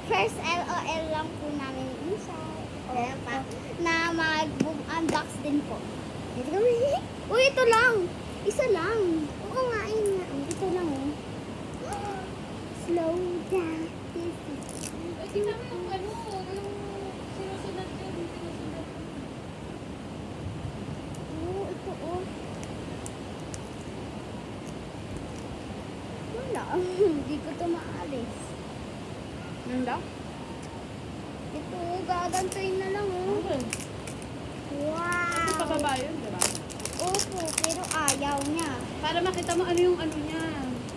First LOL lang po namin ni Isay. Kaya pa, na mag-unbox din po. Uy, ito lang. Isa lang. Oo nga, ayun nga. Ito lang oh. Slow down. Ay, kita mo yung ano, yung sinusunod yun, sinusunod. Oo, ito oh. Wala. Hindi ko ito maalis. Nanda? Ito, gagantoy na lang oh. Okay. Wow. Pababa yun, diba? Opo, pero ayaw niya. Para makita mo ano yung ano niya.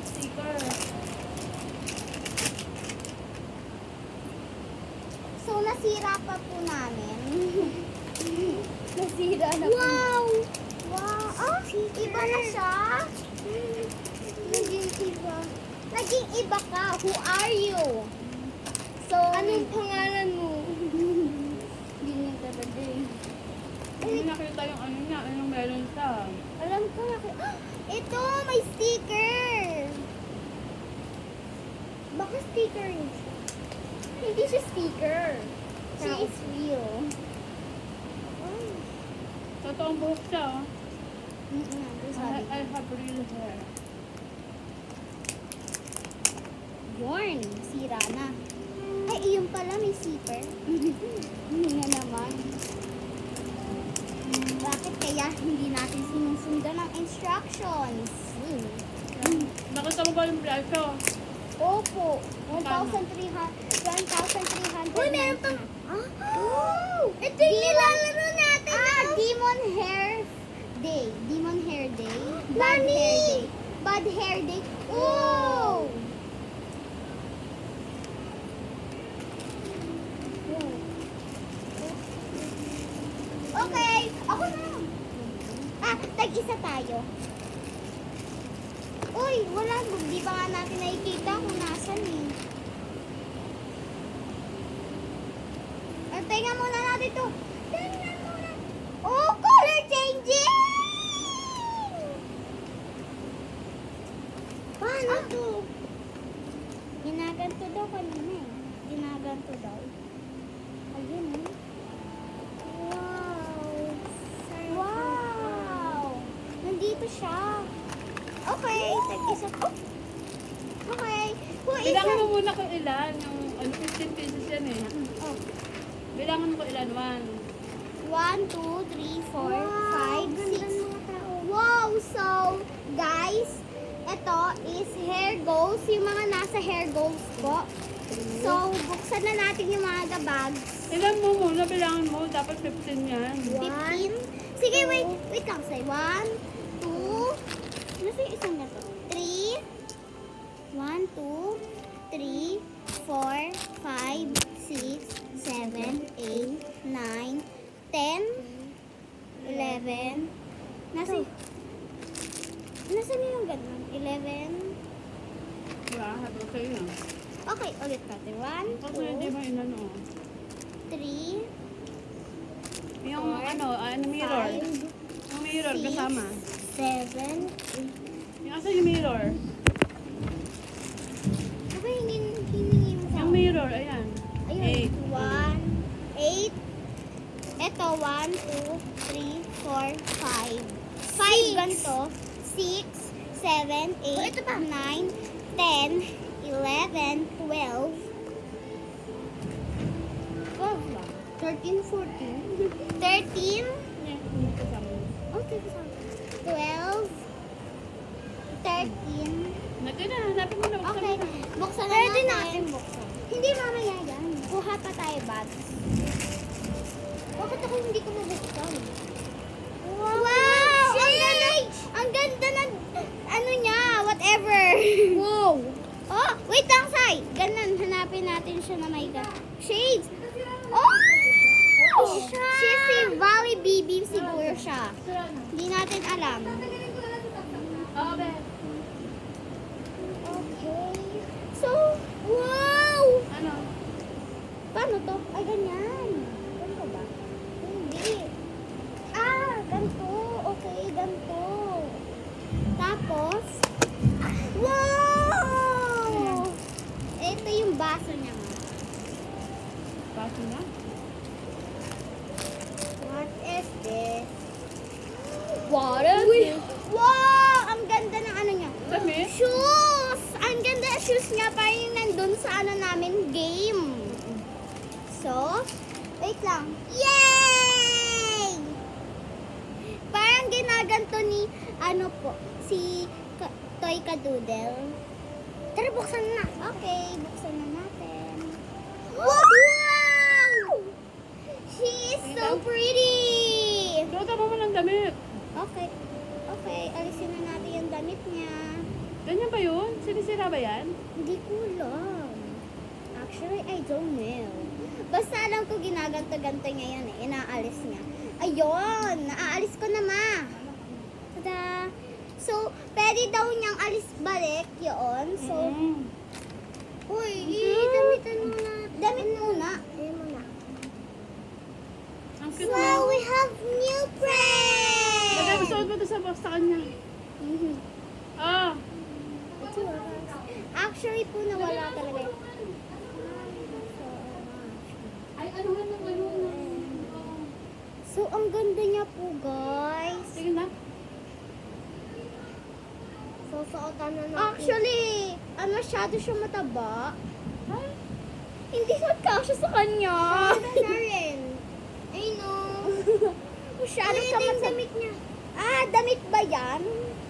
Sticker. So, nasira pa po namin. Nasira na po. Wow! Wow! Oh, iba na siya. Naging iba. Naging iba ka. Who are you? So, anong pangalan mo? Hindi niya talaga eh. Hindi nakita yung ano niya, anong meron siya. Alam ko na. Ito, may sticker. Baka sticker yun siya. Hindi siya sticker. She is real. Oh. Totoong buhok siya, oh. I Sorry. have real hair. Yorn, sira na. Ay, iyon pala, may zipper. Hindi na naman. Bakit kaya hindi natin sinusundan ang instructions? Nakita mo ba yung presyo? Opo, 1,300. 1,300. Uy, meron pang... Oh! Ito yung nilalaro natin. Demon Hair Day. Demon Hair Day. Bad Hair Day. Bad Hair Day. Oh! Okay, ako na. Tag-isa tayo. Uy, wala. Di ba nga natin nakikita kung nasan eh. Tingnan muna natin to. Tingnan muna. Oh, color changing! Paano to? Ginaganto daw kanina eh. Ginaganto daw. Ayun eh. Wow! Nandito siya. Okay, tag-isa po. Okay. Bilangan mo muna kung ilan. Yung ano, 15 pieces yan eh. Oh. Bilangan mo kung ilan. 1, 2, 3, 4, 5, 6. Wow! So, guys, ito is hair goals. Yung mga nasa hair goals po. So, buksan na natin yung mga bags. Ilan mo muna, bilangan mo. Dapat 15 yan. 15. Sige, wait lang. Say 1, 2, nasa yung isang na to? 3, 1, 2, 3, 4, 5, 6, 7, 8, 9, 10, 11. Nasa na yung ganun? 11. Wala, hato kayo na. Okay, ulit natin. 1, Kasi hindi mo inano. 3, Yung ano, mirror. 5, Yung mirror kasama. 7, 8. Yung asa yung mirror? Aba, hiningi mo sa Yung mirror, ayan. Ayun, 8. 1, 8. Ito, 1, 2, 3, 4, 5. 5 ganito. 6, 7, 8, 9, 10, 11, 12. 12 ba? 13, 14. 13. Okay, 12. 13. Natin na, hanapin mo na. Okay, buksan na natin. Hindi mamaya yan. Kuha pa tayo bags. Bakit ako hindi ko mabuksan? Wow! Ang ganda ng ano niya, whatever. Wow! Oh, wait lang, Sai. Ganun, hanapin natin siya na may shades. Oh! Siya! Siya si Valley BB siguro siya. Hindi natin alam. Okay. Okay. So, wow! Ano? Paano to? Ay, ganyan. Ganito ba? Hindi. Ganito. Okay, ganito. Tapos, wow! Ito yung baso niya. Akin na. What is this? What is this? Wow! Ang ganda ng ano niya. Damit? Shoes! Ang ganda ng shoes niya. Parang yung nandun sa ano namin, game. So, wait lang. Yay! Parang ginaganto ni, ano po, si Toy Kadoodle. Tara, buksan na. Okay, buksan na natin. Wow! She is so pretty! Luto mo ng damit. Okay. Okay, alisin na natin yung damit niya. Ganyan ba yun? Sinisira ba yan? Hindi ko alam. Actually, I don't know. Basta alam ko ginaganto-ganto niya yan eh. Inaalis niya. Ayun! Naaalis ko na, ma. Tada! So, pwede daw niyang alis balik yun. So, uy, damitan muna. Damit muna. Damit muna. Ang cute Wow, mo. we have new Lagay mo friends! suot mo to sa box sa kanya. Mhm. Ah! Actually po, nawala talaga yun. Ay, ano nga ng ano? So, ang ganda niya po, guys. Sige na. Susuotan na natin. Actually, masyado siya mataba. Ay, Hindi nagkasya sa kanya. Masyado na rin. Ay, no. Masyado siya mataba. Damit niya. Ah, damit ba yan?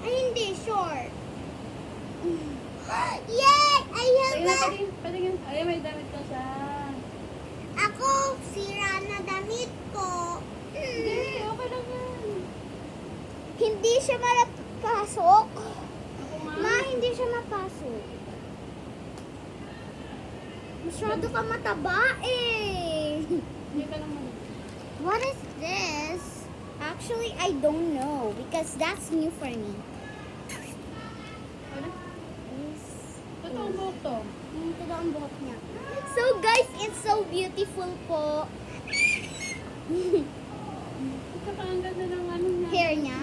Ay, hindi. Short. Yay! I sige na, have patingin. Ay, may damit ka siya. Ako, sira na damit ko. Hindi, okay lang yan. Hindi siya malapasok. Ako nga. Ma, hindi siya mapasok. Masyado ka mataba eh. Hindi ka lang mali. What is this? Actually, I don't know because that's new for me. Ano? Totoo mo to. Ito daw ang buhok niya. So guys, it's so beautiful po. Ito pa ang ganda ng ano niya. Hair niya?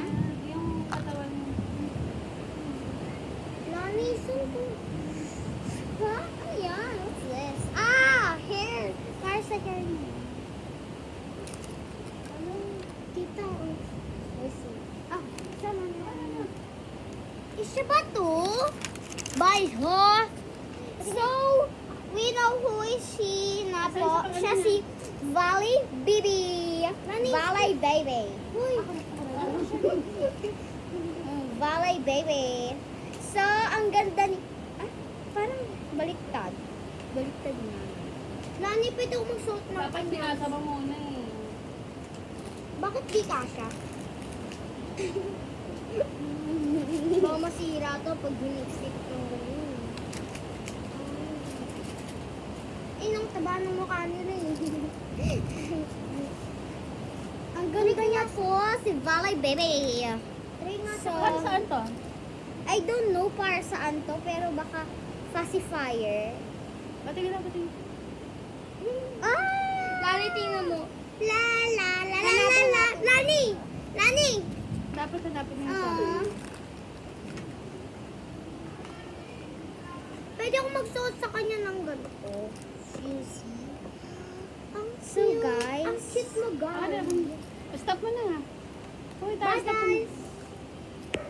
Yung katawan niya. Nani, saan po? Ha? Ano yan? What's this? Ah! Hair! Para sa hair niya. Ano? Tita, oh. I see. Ah, saan na? Siya ba to? By her? So, we know who is she na po. Siya si Valley Baby. Valley Baby. Valley Baby. So, ang ganda ni... Ah, parang baliktad. Baliktad niya. Nani, pwede ko magsuot ng Dapat binasa mo muna eh. Bakit di kasha? Baka masira to pag biniksik ng ganun. Inang taba ng mukha nila eh. Ang ganda niya po, si Valley Baby. So, Para saan to? I don't know para saan to, pero baka pacifier. Patingin na, patingin. Ah! Lani, tingnan mo. La la la la la la. Lani! Lani! Dapat hanapin mo yung Ah. sabi. Pwede ako magsuot sa kanya ng ganito. You see? So guys, ang cute mo Ano? guys. Stop mo na. Uy, Bye stop mo. guys.